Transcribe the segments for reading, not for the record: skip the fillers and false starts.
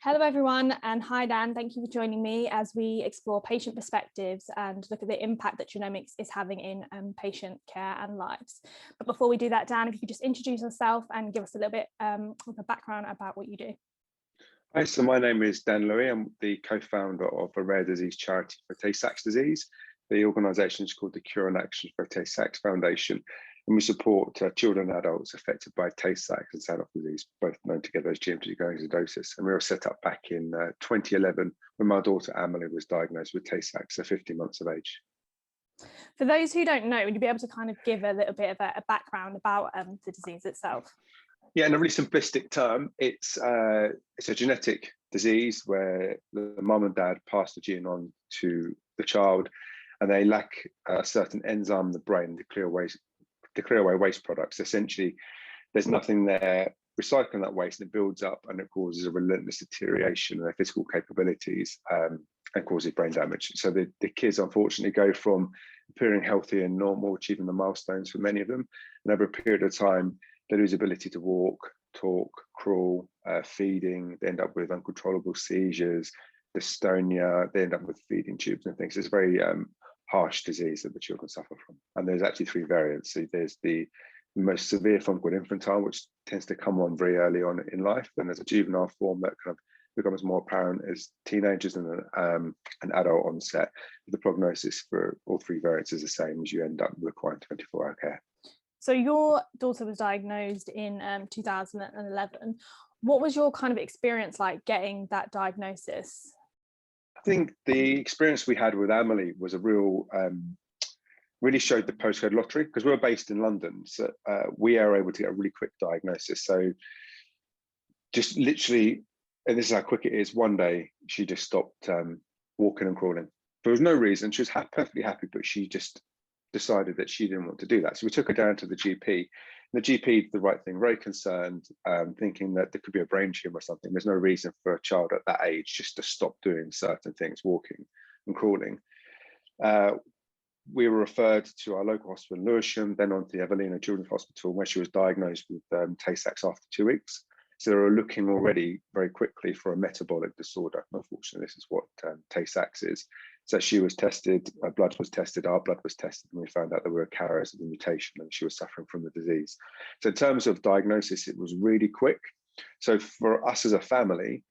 Hello everyone, and hi Dan, thank you for joining me as we explore patient perspectives and look at the impact that genomics is having in patient care and lives. But before we do that, Dan, if you could just introduce yourself and give us a little bit of a background about what you do. Hi, so my name is Dan Lewi. I'm the co-founder of a rare disease charity for Tay-Sachs disease. The organisation is called the Cure and Action for Tay-Sachs Foundation, and we support children and adults affected by Tay-Sachs and Sanofi disease, both known together as GMT gangliosidosis. And we were set up back in 2011 when my daughter Amelie was diagnosed with Tay-Sachs at 15 months of age. For those who don't know, would you be able to kind of give a little bit of a background about the disease itself? Yeah, in a really simplistic term, it's a genetic disease where the mum and dad pass the gene on to the child, and they lack a certain enzyme in the brain to clear away waste products. Essentially, there's nothing there recycling that waste, and it builds up, and it causes a relentless deterioration in their physical capabilities and causes brain damage. So the kids unfortunately go from appearing healthy and normal, achieving the milestones for many of them, and over a period of time, they lose ability to walk, talk, crawl, feeding. They end up with uncontrollable seizures, dystonia. They end up with feeding tubes and things. It's a very harsh disease that the children suffer from. And there's actually three variants. So there's the most severe form called infantile, which tends to come on very early on in life. Then there's a juvenile form that kind of becomes more apparent as teenagers, and an adult onset. The prognosis for all three variants is the same, as you end up requiring 24-hour care. So your daughter was diagnosed in 2011. What was your kind of experience like getting that diagnosis? I think the experience we had with Amelie was a real, really showed the postcode lottery, because we were based in London. So we are able to get a really quick diagnosis. So just literally, and this is how quick it is, one day she just stopped walking and crawling. There was no reason. She was perfectly happy, but she just decided that she didn't want to do that. So we took her down to the GP. The GP did the right thing, very concerned, thinking that there could be a brain tumor or something. There's no reason for a child at that age just to stop doing certain things, walking and crawling. We were referred to our local hospital in Lewisham, then on to the Amelie Children's Hospital, where she was diagnosed with Tay-Sachs after 2 weeks. So they were looking already very quickly for a metabolic disorder. Unfortunately, this is what Tay-Sachs is. So she was tested, her blood was tested, our blood was tested, and we found out that we were carriers of the mutation and she was suffering from the disease. So in terms of diagnosis, it was really quick. So for us as a family,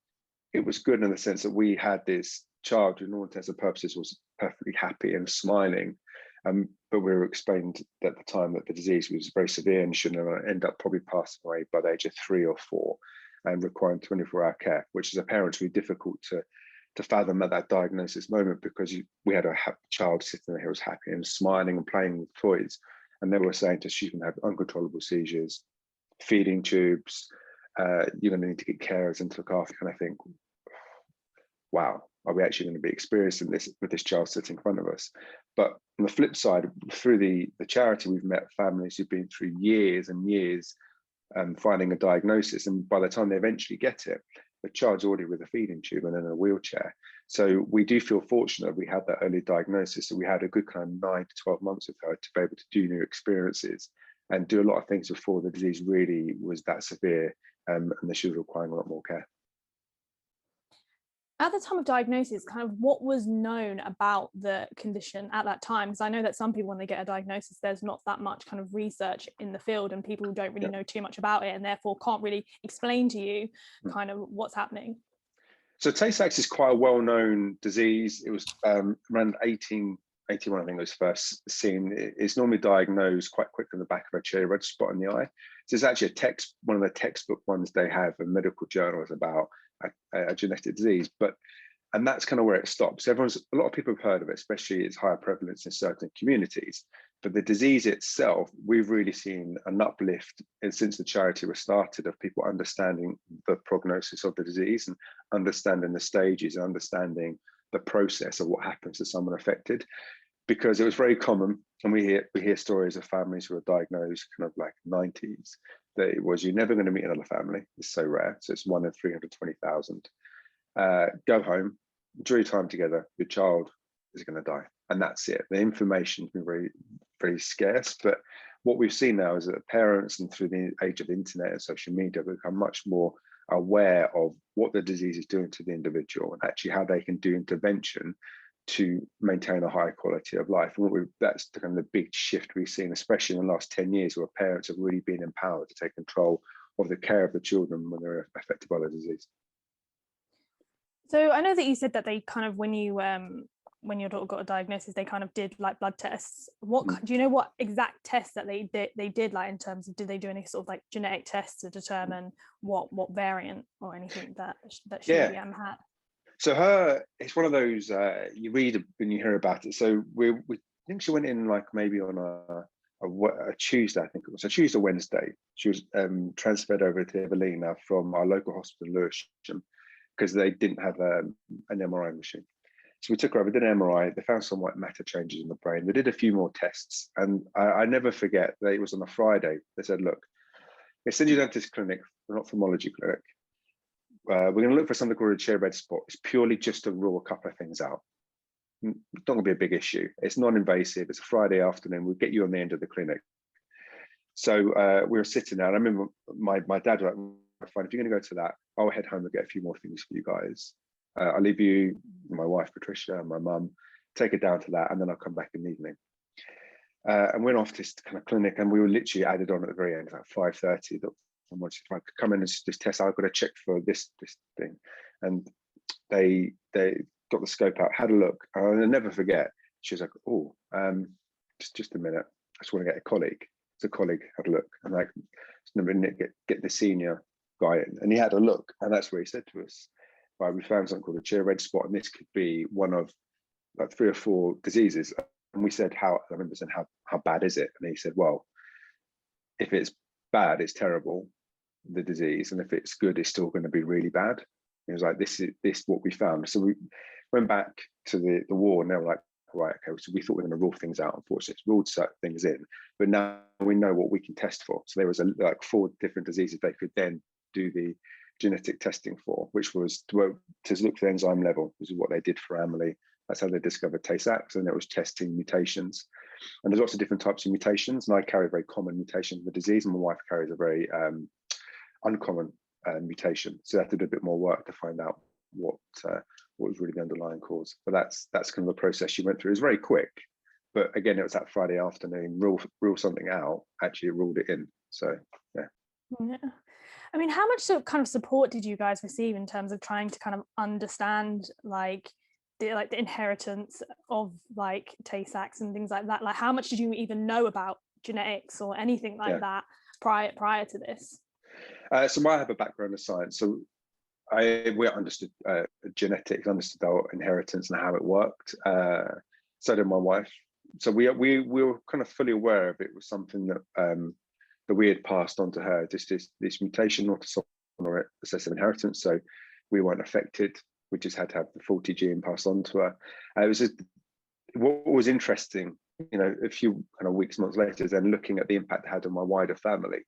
it was good in the sense that we had this child who, in all intents and purposes, was perfectly happy and smiling. But we were explained at the time that the disease was very severe and should end up probably passing away by the age of 3 or 4 and requiring 24-hour care, which as a parent is really difficult to fathom at that diagnosis moment, because we had a child sitting there who was happy and smiling and playing with toys, and they were saying to us, she can have uncontrollable seizures, feeding tubes, you're going to need to get carers and look after. And I think, wow, are we actually going to be experiencing this with this child sitting in front of us? But on the flip side, through the charity, we've met families who've been through years and years finding a diagnosis, and by the time they eventually get it, the child's already with a feeding tube and in a wheelchair. So we do feel fortunate we had that early diagnosis. So we had a good kind of 9 to 12 months with her to be able to do new experiences and do a lot of things before the disease really was that severe, and she was requiring a lot more care. At the time of diagnosis, kind of what was known about the condition at that time? Because I know that some people, when they get a diagnosis, there's not that much kind of research in the field, and people don't really know too much about it, and therefore can't really explain to you kind of what's happening. So Tay-Sachs is quite a well-known disease. It was around 1881, I think it was first seen. It's normally diagnosed quite quick in the back of a cherry red spot in the eye. So it's actually one of the textbook ones they have in medical journals about a genetic disease, and that's kind of where it stops. A lot of people have heard of it, especially its higher prevalence in certain communities. But the disease itself, we've really seen an uplift since the charity was started, of people understanding the prognosis of the disease and understanding the stages and understanding the process of what happens to someone affected. Because it was very common, and we hear stories of families who are diagnosed kind of like 90s, that it was, you're never going to meet another family. It's so rare. So it's 1 in 320,000. Go home, enjoy your time together. Your child is going to die, and that's it. The information's been very, very scarce. But what we've seen now is that parents, and through the age of the internet and social media, become much more aware of what the disease is doing to the individual and actually how they can do intervention to maintain a high quality of life. And that's the kind of the big shift we've seen, especially in the last 10 years, where parents have really been empowered to take control of the care of the children when they're affected by the disease. So I know that you said that they kind of, when your daughter got a diagnosis, they kind of did like blood tests. Do you know what exact tests that they did, like in terms of, did they do any sort of like genetic tests to determine what variant or anything that she had? So it's one of those you read and you hear about it. So we think she went in like maybe on a Tuesday, I think it was a Tuesday or Wednesday. She was transferred over to Evelina from our local hospital in Lewisham because they didn't have an MRI machine. So we took her over, did an MRI. They found some white matter changes in the brain. They did a few more tests, and I never forget that it was on a Friday. They said, "Look, they send you down to this clinic, an ophthalmology clinic. We're going to look for something called a chair red spot. It's purely just to rule a couple of things out. It's not going to be a big issue. It's non-invasive. It's a Friday afternoon. We'll get you on the end of the clinic." So we were sitting there, and I remember my dad was like, "Fine, if you're going to go to that, I'll head home and get a few more things for you guys. I'll leave you, my wife Patricia, and my mum, take it down to that, and then I'll come back in the evening." And went off to this kind of clinic, and we were literally added on at the very end, about 5:30. That someone said, "If I could come in and just test, I've got to check for this thing." And they got the scope out, had a look, and I'll never forget. She was like, "Oh, just a minute. I just want to get a colleague." So a colleague had a look, and like, get the senior guy in, and he had a look, and that's where he said to us, "Right, we found something called a chair red spot, and this could be one of like 3 or 4 diseases." And we said, I remember saying, how bad is it? And he said, "Well, if it's bad, it's terrible, the disease, and if it's good, it's still going to be really bad." He was like, this is what we found." So we went back to the ward, and they were like, "Right, okay, so we thought we were going to rule things out. Unfortunately, it's ruled certain things in, but now we know what we can test for." So there was like 4 different diseases they could then do the genetic testing for, which was to look for the enzyme level. This is what they did for Amelie. That's how they discovered Tay-Sachs, and it was testing mutations. And there's lots of different types of mutations, and I carry a very common mutation of the disease, and my wife carries a very uncommon mutation. So they had to do a bit more work to find out what was really the underlying cause. But that's kind of the process she went through. It was very quick, but again, it was that Friday afternoon, rule something out. Actually, it ruled it in. So yeah. I mean, how much kind of support did you guys receive in terms of trying to kind of understand like the inheritance of like Tay-Sachs and things like that? Like, how much did you even know about genetics or anything like that prior to this? So I have a background in science, so we understood genetics, understood our inheritance and how it worked. So did my wife. So we were kind of fully aware of it was something that we had passed on to her, just this mutation, autosomal recessive inheritance. So we weren't affected. We just had to have the faulty gene passed on to her. It was what was interesting, a few kind of weeks, months later, is then looking at the impact it had on my wider family,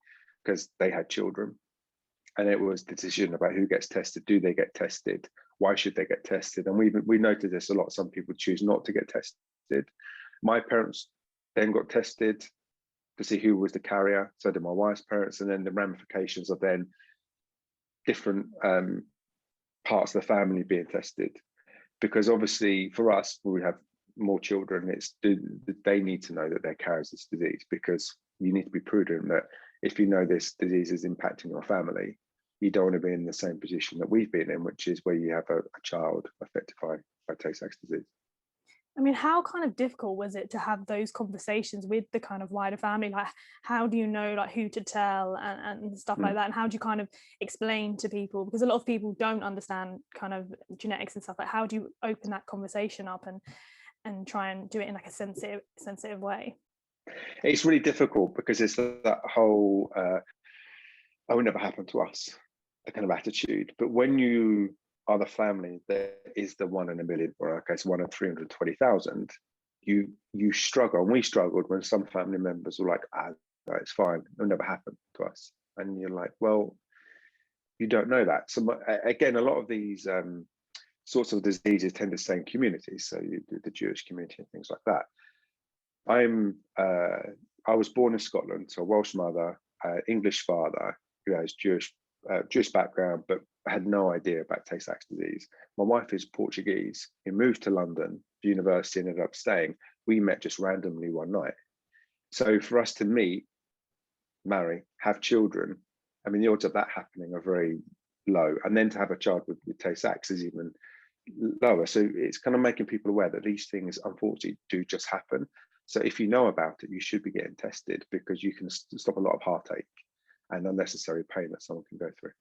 because they had children. And it was the decision about who gets tested. Do they get tested? Why should they get tested? And we noted this a lot. Some people choose not to get tested. My parents then got tested to see who was the carrier. So did my wife's parents, and then the ramifications of then different parts of the family being tested. Because obviously for us, when we have more children, they need to know that they're carriers of this disease, because you need to be prudent that if you know this disease is impacting your family, you don't want to be in the same position that we've been in, which is where you have a child affected by Tay-Sachs disease. I mean, how kind of difficult was it to have those conversations with the kind of wider family? Like, how do you know like who to tell and stuff like that? And how do you kind of explain to people? Because a lot of people don't understand kind of genetics and stuff. Like, how do you open that conversation up and try and do it in like a sensitive way? It's really difficult because it's that whole "oh, it would never happen to us" the kind of attitude. But when you are the family that is the 1 in a million, or okay, so 1 in 320,000, you struggle. And we struggled when some family members were like, no, it's fine, it'll never happen to us. And you're like, well, you don't know that. So again, a lot of these sorts of diseases tend to stay in communities. So you do the Jewish community and things like that. I was born in Scotland, so a Welsh mother, English father who has Jewish Jewish background, but had no idea about Tay-Sachs disease. My wife is Portuguese. He moved to London for university and ended up staying. We met just randomly one night. So for us to meet, marry, have children, I mean, the odds of that happening are very low. And then to have a child with Tay-Sachs is even lower. So it's kind of making people aware that these things, unfortunately, do just happen. So if you know about it, you should be getting tested, because you can stop a lot of heartache and unnecessary pain that someone can go through.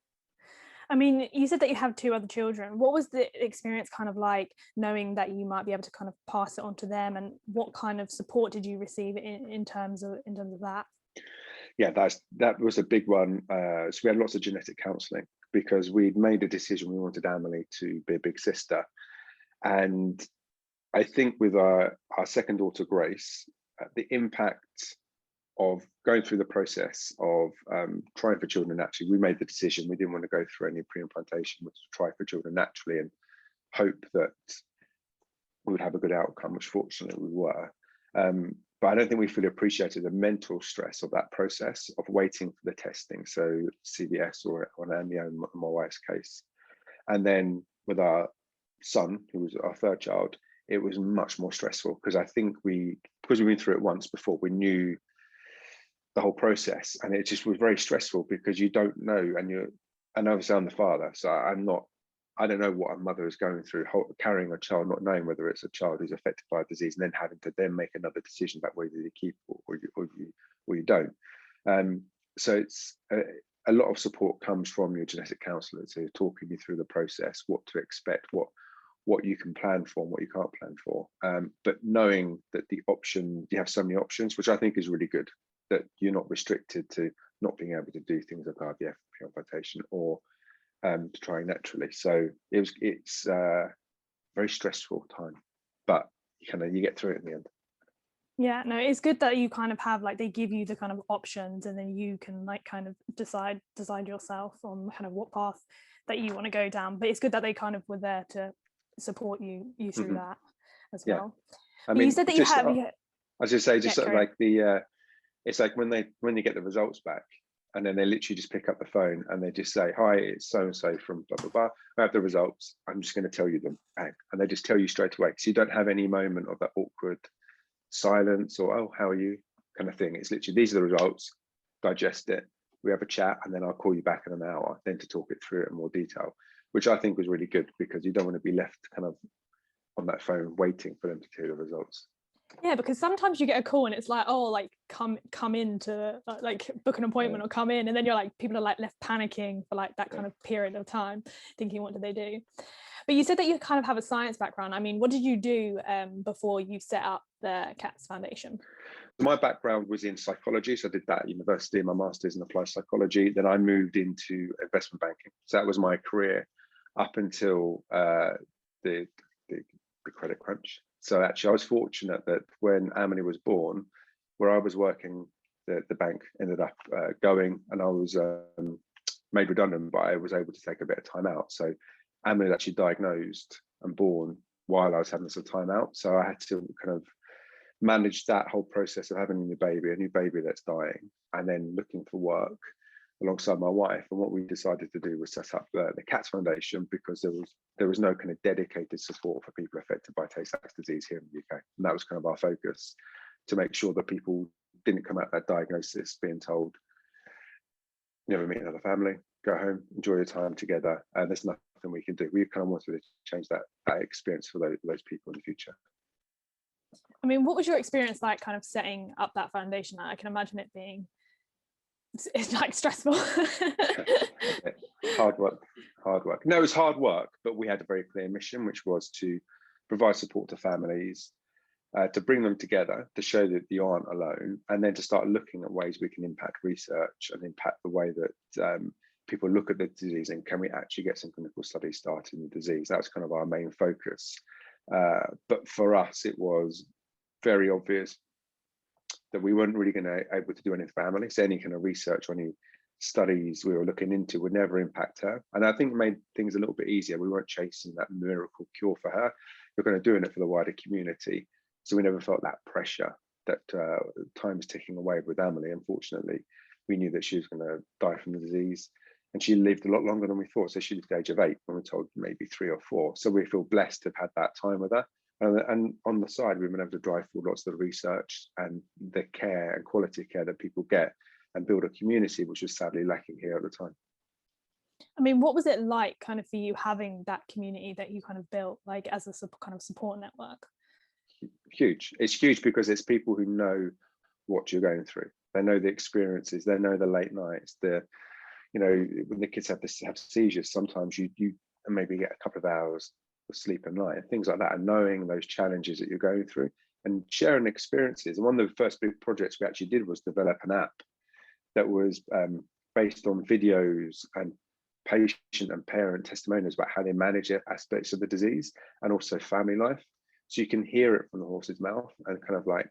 I mean, you said that you have 2 other children. What was the experience kind of like, knowing that you might be able to kind of pass it on to them, and what kind of support did you receive in terms of that? Yeah, that was a big one. So we had lots of genetic counselling, because we'd made a decision we wanted Amelie to be a big sister. And I think with our second daughter, Grace, the impact of going through the process of trying for children naturally, we made the decision we didn't want to go through any pre-implantation, was to try for children naturally and hope that we would have a good outcome, which fortunately we were. But I don't think we fully appreciated the mental stress of that process of waiting for the testing, so CVS or on Amelie and my wife's case. And then with our son, who was our third child, it was much more stressful, because I think because we've been through it once before, we knew the whole process, and it just was very stressful, because you don't know, and obviously I'm the father, so I don't know what a mother is going through, carrying a child, not knowing whether it's a child who's affected by a disease, and then having to then make another decision about whether you keep or you don't. So it's a lot of support comes from your genetic counsellors, who are talking you through the process, what to expect, what you can plan for and what you can't plan for. But knowing that you have so many options, which I think is really good, that you're not restricted to not being able to do things like IVF, pre-implantation, or to trying naturally. So it's a very stressful time, but you get through it in the end. Yeah, no, it's good that you kind of have, like, they give you the kind of options, and then you can like kind of decide yourself on kind of what path that you want to go down. But it's good that they kind of were there to support you through that as well. I mean, you said that you have. I was just say, just Yeah, sort of like it's like when you get the results back, and then they literally just pick up the phone and they just say, "Hi, it's so and so from blah blah blah. I have the results. I'm just going to tell you them," bang, and they just tell you straight away. So you don't have any moment of that awkward silence or "Oh, how are you?" kind of thing. It's literally, these are the results. Digest it. We have a chat, and then I'll call you back in an hour, then to talk it through in more detail, which I think was really good, because you don't want to be left kind of on that phone waiting for them to tell you the results. Yeah, because sometimes you get a call and it's like, oh, like come in to like book an appointment or come in, and then you're like, people are like left panicking for like that kind of period of time, thinking what do they do. But you said that you kind of have a science background. I mean, what did you do before you set up the CATS Foundation? My background was in psychology, so I did that at university, my master's in applied psychology. Then I moved into investment banking, so that was my career up until the credit crunch. So actually, I was fortunate that when Amelie was born, where I was working, the bank ended up going, and I was made redundant, but I was able to take a bit of time out. So Amelie was actually diagnosed and born while I was having some time out. So I had to kind of manage that whole process of having a new baby that's dying, and then looking for work alongside my wife. And what we decided to do was set up the CATS Foundation, because there was no kind of dedicated support for people affected by Tay-Sachs disease here in the UK. And that was kind of our focus, to make sure that people didn't come out that diagnosis being told, never meet another family, go home, enjoy your time together, and there's nothing we can do. We kind of wanted to change that experience for those people in the future. I mean, what was your experience like kind of setting up that foundation? I can imagine it being, it's like stressful. Hard work. No, it was hard work, but we had a very clear mission, which was to provide support to families, to bring them together, to show that you aren't alone, and then to start looking at ways we can impact research and impact the way that people look at the disease, and can we actually get some clinical studies started in the disease. That's kind of our main focus. But for us, it was very obvious that we weren't really able to do anything for Amelie. So any kind of research or any studies we were looking into would never impact her. And I think it made things a little bit easier. We weren't chasing that miracle cure for her. We're kind of doing it for the wider community. So we never felt that pressure that time was ticking away with Amelie. Unfortunately, we knew that she was going to die from the disease and she lived a lot longer than we thought. So she lived the age of 8 when we told maybe 3 or 4. So we feel blessed to have had that time with her. And on the side, we've been able to drive forward lots of the research and the care and quality of care that people get, and build a community, which was sadly lacking here at the time. I mean, what was it like kind of for you having that community that you kind of built, like as a kind of support network? Huge. It's huge because it's people who know what you're going through. They know the experiences, they know the late nights, when the kids have seizures, sometimes you maybe get a couple of hours of sleep a night and things like that, and knowing those challenges that you're going through and sharing experiences. And one of the first big projects we actually did was develop an app that was based on videos and patient and parent testimonials about how they manage aspects of the disease and also family life. So you can hear it from the horse's mouth, and kind of like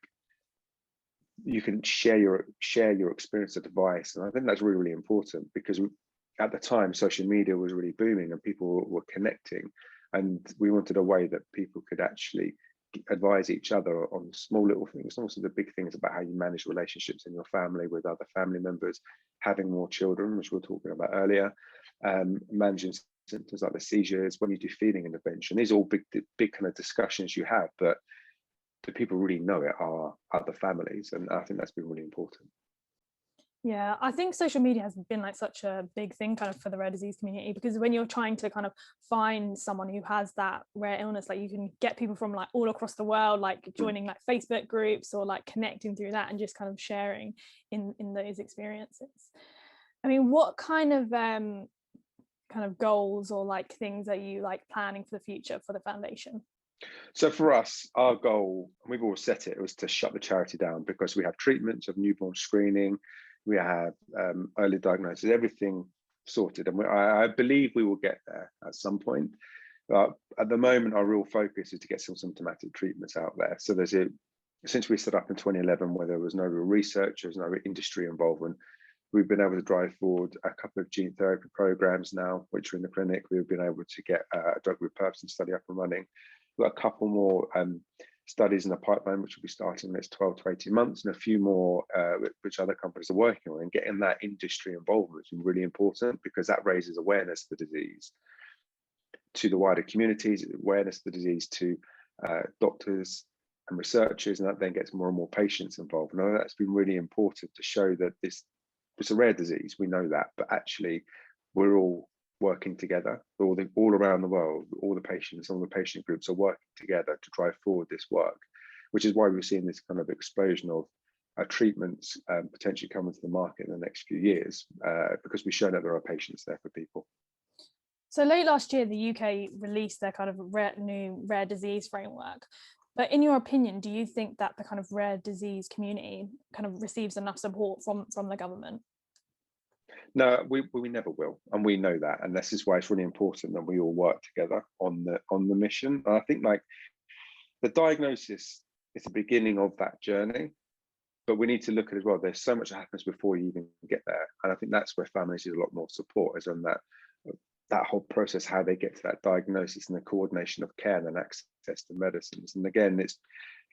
you can share your experience of device. And I think that's really, really important, because at the time social media was really booming and people were connecting, and we wanted a way that people could actually advise each other on small little things, and also the big things about how you manage relationships in your family with other family members, having more children, which we were talking about earlier, managing symptoms like the seizures, when you do feeding intervention. These are all big kind of discussions you have, but the people really know it are other families, and I think that's been really important. Yeah, I think social media has been like such a big thing kind of for the rare disease community, because when you're trying to kind of find someone who has that rare illness, like you can get people from like all across the world, like joining like Facebook groups or like connecting through that and just kind of sharing in those experiences. I mean, what kind of goals or like things are you like planning for the future for the foundation? So for us, our goal, and we've always set it, was to shut the charity down, because we have treatments of newborn screening, we have early diagnosis, everything sorted, and I believe we will get there at some point. But at the moment, our real focus is to get some symptomatic treatments out there. So since we set up in 2011, where there was no real research, there was no industry involvement, we've been able to drive forward a couple of gene therapy programs now, which are in the clinic. We've been able to get a drug repurposing study up and running. We've got a couple more studies in the pipeline, which will be starting in the next 12 to 18 months, and a few more which other companies are working on. And getting that industry involvement is really important, because that raises awareness of the disease to the wider communities, awareness of the disease to doctors and researchers, and that then gets more and more patients involved. And I know that's been really important to show that it's a rare disease, we know that, but actually we're all working together, all around the world, all the patients, all the patient groups are working together to drive forward this work, which is why we're seeing this kind of explosion of treatments potentially coming to the market in the next few years, because we've shown that there are patients there for people. So late last year, the UK released their kind of new rare disease framework. But in your opinion, do you think that the kind of rare disease community kind of receives enough support from the government? No, we never will, and we know that, and this is why it's really important that we all work together on the mission. And I think like the diagnosis is the beginning of that journey, but we need to look at as well, there's so much that happens before you even get there, and I think that's where families need a lot more support, is on that whole process, how they get to that diagnosis and the coordination of care and then access to medicines. And again, it's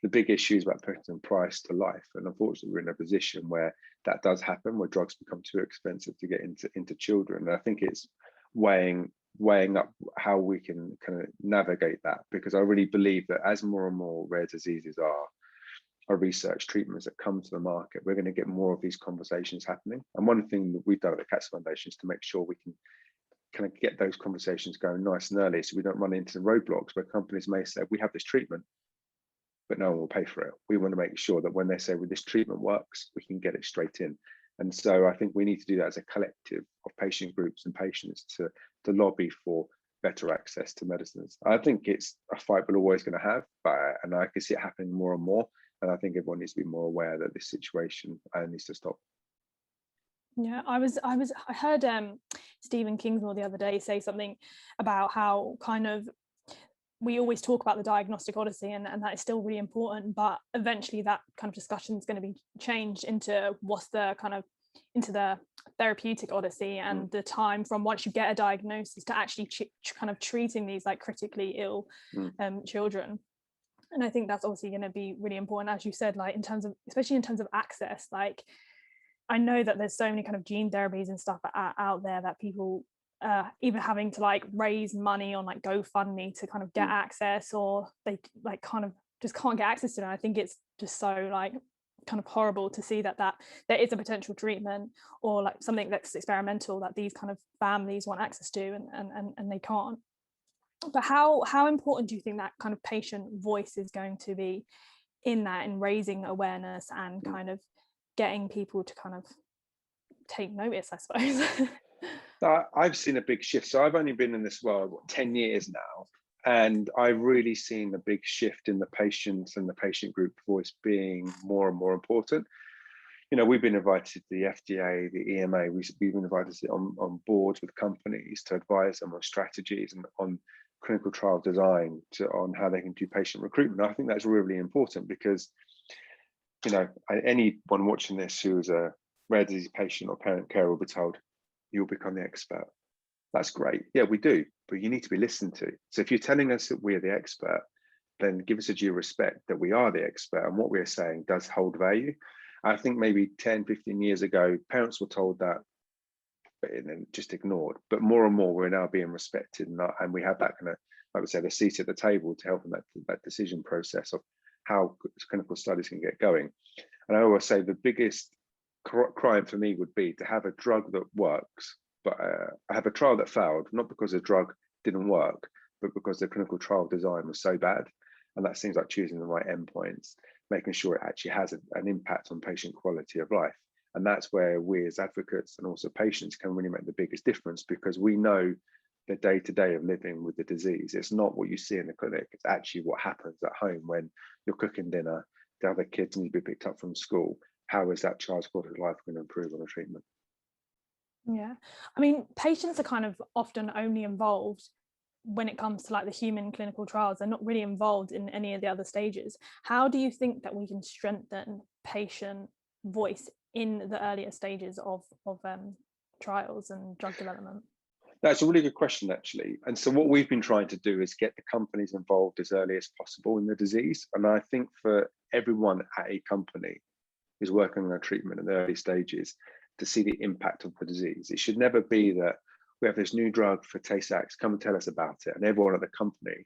the big issues about putting price to life, and unfortunately we're in a position where that does happen, where drugs become too expensive to get into children. And I think it's weighing up how we can kind of navigate that, because I really believe that as more and more rare diseases are research treatments that come to the market, we're going to get more of these conversations happening. And one thing that we've done at the Cancer Foundation is to make sure we can kind of get those conversations going nice and early, so we don't run into roadblocks where companies may say, we have this treatment, but no one will pay for it. We want to make sure that when they say, well, this treatment works, we can get it straight in. And so I think we need to do that as a collective of patient groups and patients to lobby for better access to medicines. I think it's a fight we're always going to have, and I can see it happening more and more. And I think everyone needs to be more aware that this situation needs to stop. Yeah, I heard Stephen Kingsmore the other day say something about how kind of we always talk about the diagnostic odyssey, and that is still really important, but eventually that kind of discussion is going to be changed into into the therapeutic odyssey, and the time from once you get a diagnosis to actually kind of treating these like critically ill children. And I think that's obviously going to be really important, as you said, like especially in terms of access. Like I know that there's so many kind of gene therapies and stuff out there that people even having to like raise money on like GoFundMe to kind of get access, or they like kind of just can't get access to it. I think it's just so like kind of horrible to see that there is a potential treatment or like something that's experimental that these kind of families want access to, and they can't. But how important do you think that kind of patient voice is going to be in raising awareness and kind of getting people to kind of take notice, I suppose? I've seen a big shift. So I've only been in this world 10 years now, and I've really seen a big shift in the patients and the patient group voice being more and more important. You know, we've been invited to the FDA, the EMA, we've been invited to sit on boards with companies to advise them on strategies and on clinical trial design, on how they can do patient recruitment. I think that's really important because, you know, anyone watching this who is a rare disease patient or parent care will be told, you'll become the expert. That's great. Yeah, we do, but you need to be listened to. So if you're telling us that we're the expert, then give us a due respect that we are the expert and what we're saying does hold value. I think maybe 10, 15 years ago, parents were told that and then just ignored. But more and more, we're now being respected, and we have that kind of, I would say, the seat at the table to help in that decision process of how clinical studies can get going. And I always say the biggest crime for me would be to have a drug that works, but I have a trial that failed, not because the drug didn't work, but because the clinical trial design was so bad. And that seems like choosing the right endpoints, making sure it actually has an impact on patient quality of life. And that's where we as advocates and also patients can really make the biggest difference, because we know the day-to-day of living with the disease. It's not what you see in the clinic, it's actually what happens at home when you're cooking dinner, the other kids need to be picked up from school. How is that child's quality of life going to improve on a treatment? Yeah, I mean, patients are kind of often only involved when it comes to like the human clinical trials. They're not really involved in any of the other stages. How do you think that we can strengthen patient voice in the earlier stages of trials and drug development? That's a really good question, actually. And so what we've been trying to do is get the companies involved as early as possible in the disease. And I think for everyone at a company who's working on a treatment in the early stages, to see the impact of the disease. It should never be that we have this new drug for Tay-Sachs, come and tell us about it. And everyone at the company,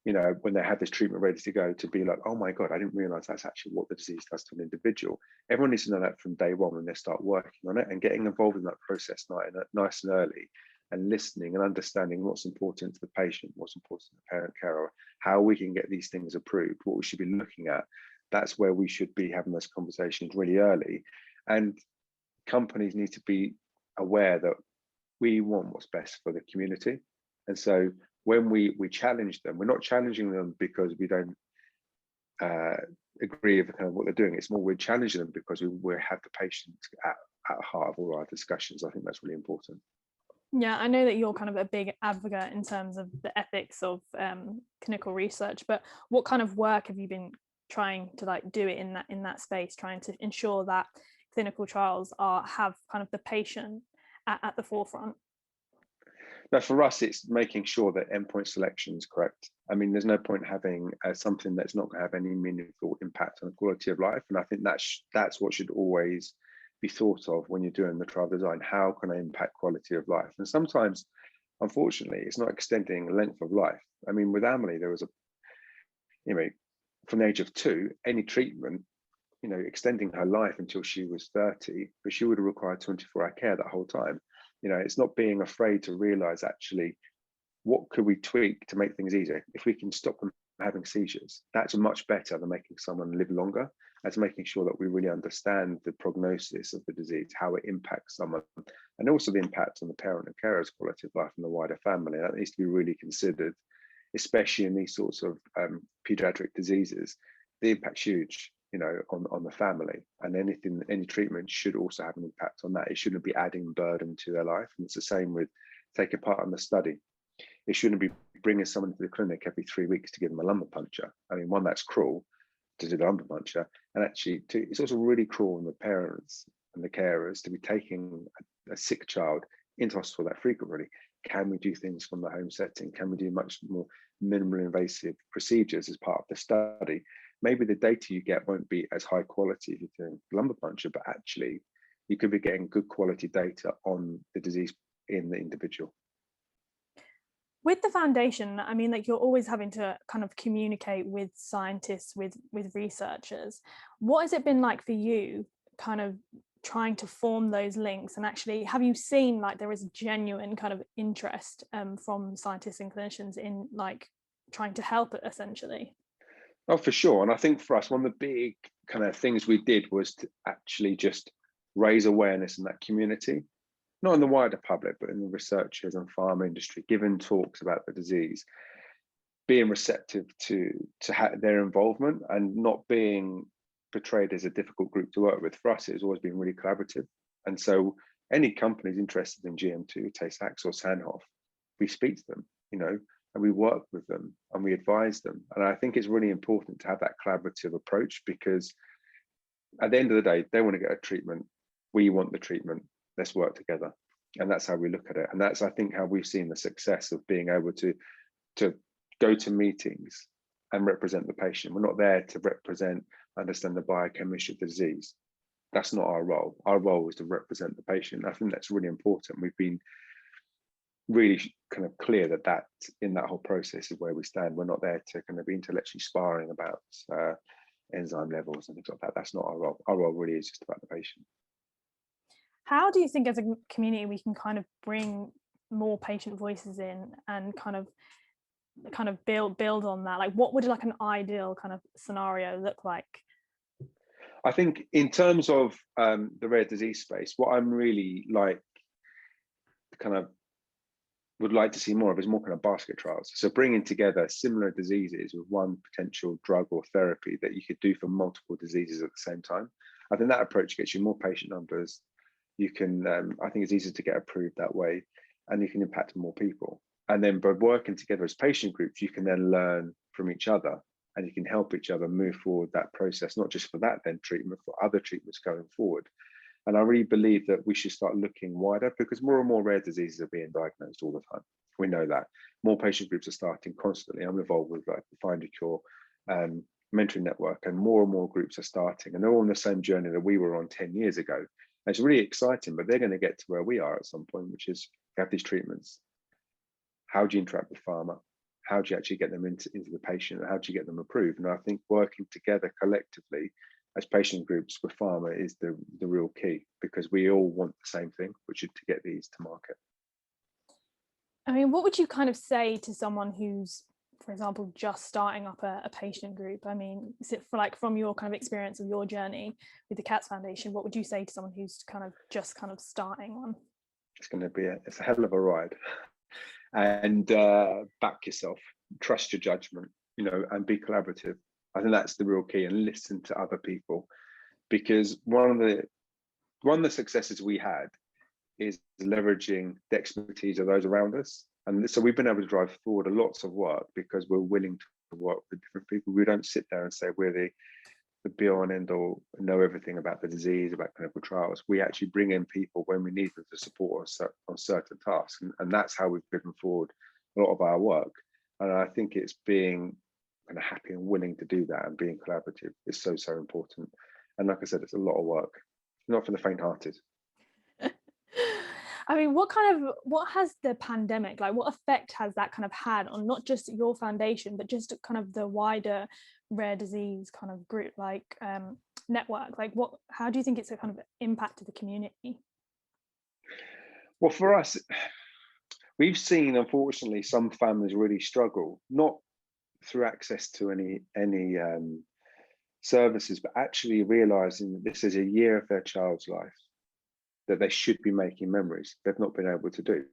you know, when they have this treatment ready to go, to be like, oh my God, I didn't realize that's actually what the disease does to an individual. Everyone needs to know that from day one when they start working on it, and getting involved in that process nice and early, and listening and understanding what's important to the patient, what's important to the parent carer, how we can get these things approved, what we should be looking at. That's where we should be having those conversations really early. And companies need to be aware that we want what's best for the community. And so when we challenge them, we're not challenging them because we don't agree with kind of what they're doing. It's more we're challenging them because we have the patient at heart of all our discussions. I think that's really important. Yeah, I know that you're kind of a big advocate in terms of the ethics of clinical research, but what kind of work have you been trying to like do it in that space, trying to ensure that clinical trials have kind of the patient at the forefront? Now, for us, it's making sure that endpoint selection is correct. I mean, there's no point having something that's not going to have any meaningful impact on the quality of life. And I think that's what should always be thought of when you're doing the trial design. How can I impact quality of life? And sometimes, unfortunately, it's not extending length of life. I mean, with Amelie, there was from the age of 2, any treatment, extending her life until she was 30, but she would have required 24-hour care that whole time. It's not being afraid to realize actually what could we tweak to make things easier. If we can stop them having seizures, that's much better than making someone live longer. That's making sure that we really understand the prognosis of the disease, how it impacts someone, and also the impact on the parent and carer's quality of life and the wider family. That needs to be really considered, especially in these sorts of pediatric diseases. The impact's huge, on the family, and any treatment should also have an impact on that. It shouldn't be adding burden to their life. And it's the same with taking part in the study. It shouldn't be bringing someone to the clinic every 3 weeks to give them a lumbar puncture. I mean, one, that's cruel to do the lumbar puncture, and actually it's also really cruel on the parents and the carers to be taking a sick child into hospital that frequently. Can we do things from the home setting? Can we do much more minimally invasive procedures as part of the study? Maybe the data you get won't be as high quality if you're doing lumbar puncture, but actually you could be getting good quality data on the disease in the individual. With the foundation, I mean, like, you're always having to kind of communicate with scientists, with researchers. What has it been like for you, kind of trying to form those links? And actually, have you seen like there is genuine kind of interest from scientists and clinicians in like trying to help it, essentially? Oh, for sure. And I think for us, one of the big kind of things we did was to actually just raise awareness in that community, not in the wider public, but in the researchers and pharma industry, giving talks about the disease, being receptive to their involvement and not being portrayed as a difficult group to work with. For us, it's always been really collaborative. And so any companies interested in GM2, Tay-Sachs or Sanhoff, we speak to them, you know, and we work with them and we advise them. And I think it's really important to have that collaborative approach, because at the end of the day, they want to get a treatment. We want the treatment. Let's work together. And that's how we look at it. And that's, I think, how we've seen the success of being able to go to meetings and represent the patient. We're not there to understand the biochemistry of the disease. That's not our role. Our role is to represent the patient. I think that's really important. We've been really kind of clear that in that whole process is where we stand. We're not there to kind of be intellectually sparring about enzyme levels and things like that. That's not our role. Our role really is just about the patient. How do you think as a community we can kind of bring more patient voices in and kind of build on that? Like, what would like an ideal kind of scenario look like? I think in terms of the rare disease space, what I'm really would like to see more of is more kind of basket trials. So bringing together similar diseases with one potential drug or therapy that you could do for multiple diseases at the same time. I think that approach gets you more patient numbers. You can, I think it's easier to get approved that way, and you can impact more people. And then by working together as patient groups, you can then learn from each other and you can help each other move forward that process, not just for that then treatment, for other treatments going forward. And I really believe that we should start looking wider, because more and more rare diseases are being diagnosed all the time. We know that. More patient groups are starting constantly. I'm involved with like the Find a Cure mentoring network, and more groups are starting, and they're all on the same journey that we were on 10 years ago. And it's really exciting, but they're going to get to where we are at some point, which is you have these treatments. How do you interact with pharma? How do you actually get them into the patient? And how do you get them approved? And I think working together collectively as patient groups with pharma is the real key, because we all want the same thing, which is to get these to market. I mean, what would you kind of say to someone who's, for example, just starting up a patient group? I mean, is it from your kind of experience of your journey with the Cats Foundation, what would you say to someone who's just starting one? It's going to be it's a hell of a ride. And back yourself, trust your judgment, you know, and be collaborative. I think that's the real key, and listen to other people, because one of the successes we had is leveraging the expertise of those around us. And so we've been able to drive forward lots of work because we're willing to work with different people. We don't sit there and say we're the be all and end all, know everything about the disease, about clinical trials. We actually bring in people when we need them to support us on certain tasks. And that's how we've driven forward a lot of our work. And I think it's being kind of happy and willing to do that, and being collaborative is so important. And like I said, it's a lot of work, not for the faint-hearted. I mean, what has the pandemic, like what effect has that kind of had on not just your foundation, but just kind of the wider rare disease kind of group, like network? Like how do you think it's a kind of impact to the community? Well, for us, we've seen, unfortunately, some families really struggle, not through access to any services, but actually realizing that this is a year of their child's life that they should be making memories they've not been able to do.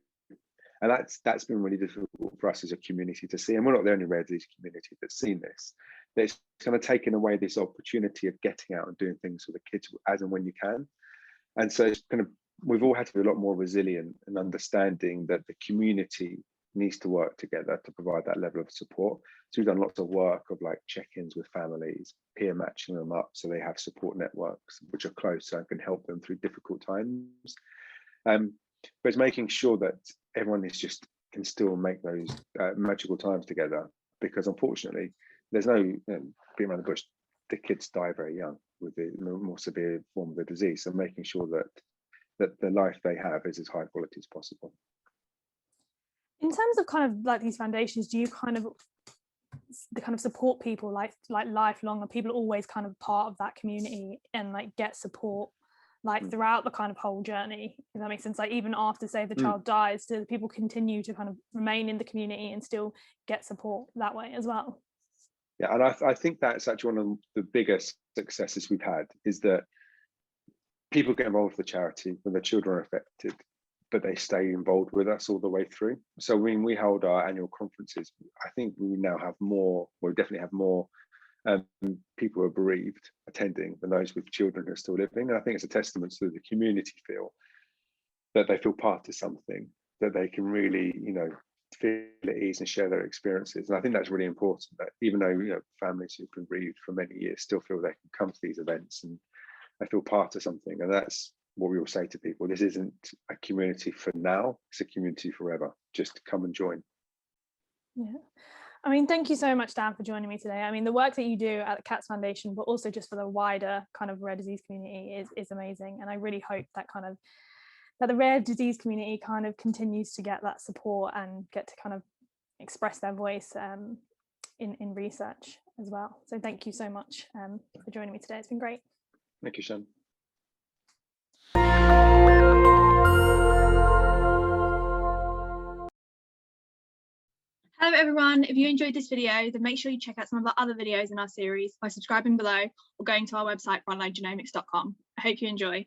And that's been really difficult for us as a community to see. And we're not the only rare disease community that's seen this. It's kind of taken away this opportunity of getting out and doing things for the kids as and when you can. And so it's kind of, we've all had to be a lot more resilient and understanding that the community needs to work together to provide that level of support. So we've done lots of work of like check-ins with families, peer matching them up so they have support networks which are close and can help them through difficult times. But it's making sure that everyone can still make those magical times together, because unfortunately there's no being around the bush, the kids die very young. with the more severe form of the disease. So making sure that the life they have is as high quality as possible. In terms of kind of like these foundations, do you kind of support people like lifelong, and people are always kind of part of that community and like get support like throughout the kind of whole journey, if that makes sense? Like even after, say, the child dies, do people continue to kind of remain in the community and still get support that way as well? Yeah, and I think that's actually one of the biggest successes we've had, is that people get involved with the charity when their children are affected, but they stay involved with us all the way through. So when we hold our annual conferences, I think we now have more, we definitely have more people who are bereaved attending than those with children who are still living. And I think it's a testament to the community feel that they feel part of something, that they can really, feel at ease and share their experiences. And I think that's really important, that even though, families who've been bereaved for many years still feel they can come to these events and they feel part of something. And that's what we will say to people. This isn't a community for now, it's a community forever. Just come and join. Yeah. I mean, thank you so much, Dan, for joining me today. I mean, the work that you do at the CATS Foundation, but also just for the wider kind of rare disease community is amazing. And I really hope that the rare disease community kind of continues to get that support and get to kind of express their voice in research as well. So thank you so much for joining me today. It's been great. Thank you, Shan. Hello everyone, if you enjoyed this video, then make sure you check out some of our other videos in our series by subscribing below or going to our website, frontlinegenomics.com. I hope you enjoy.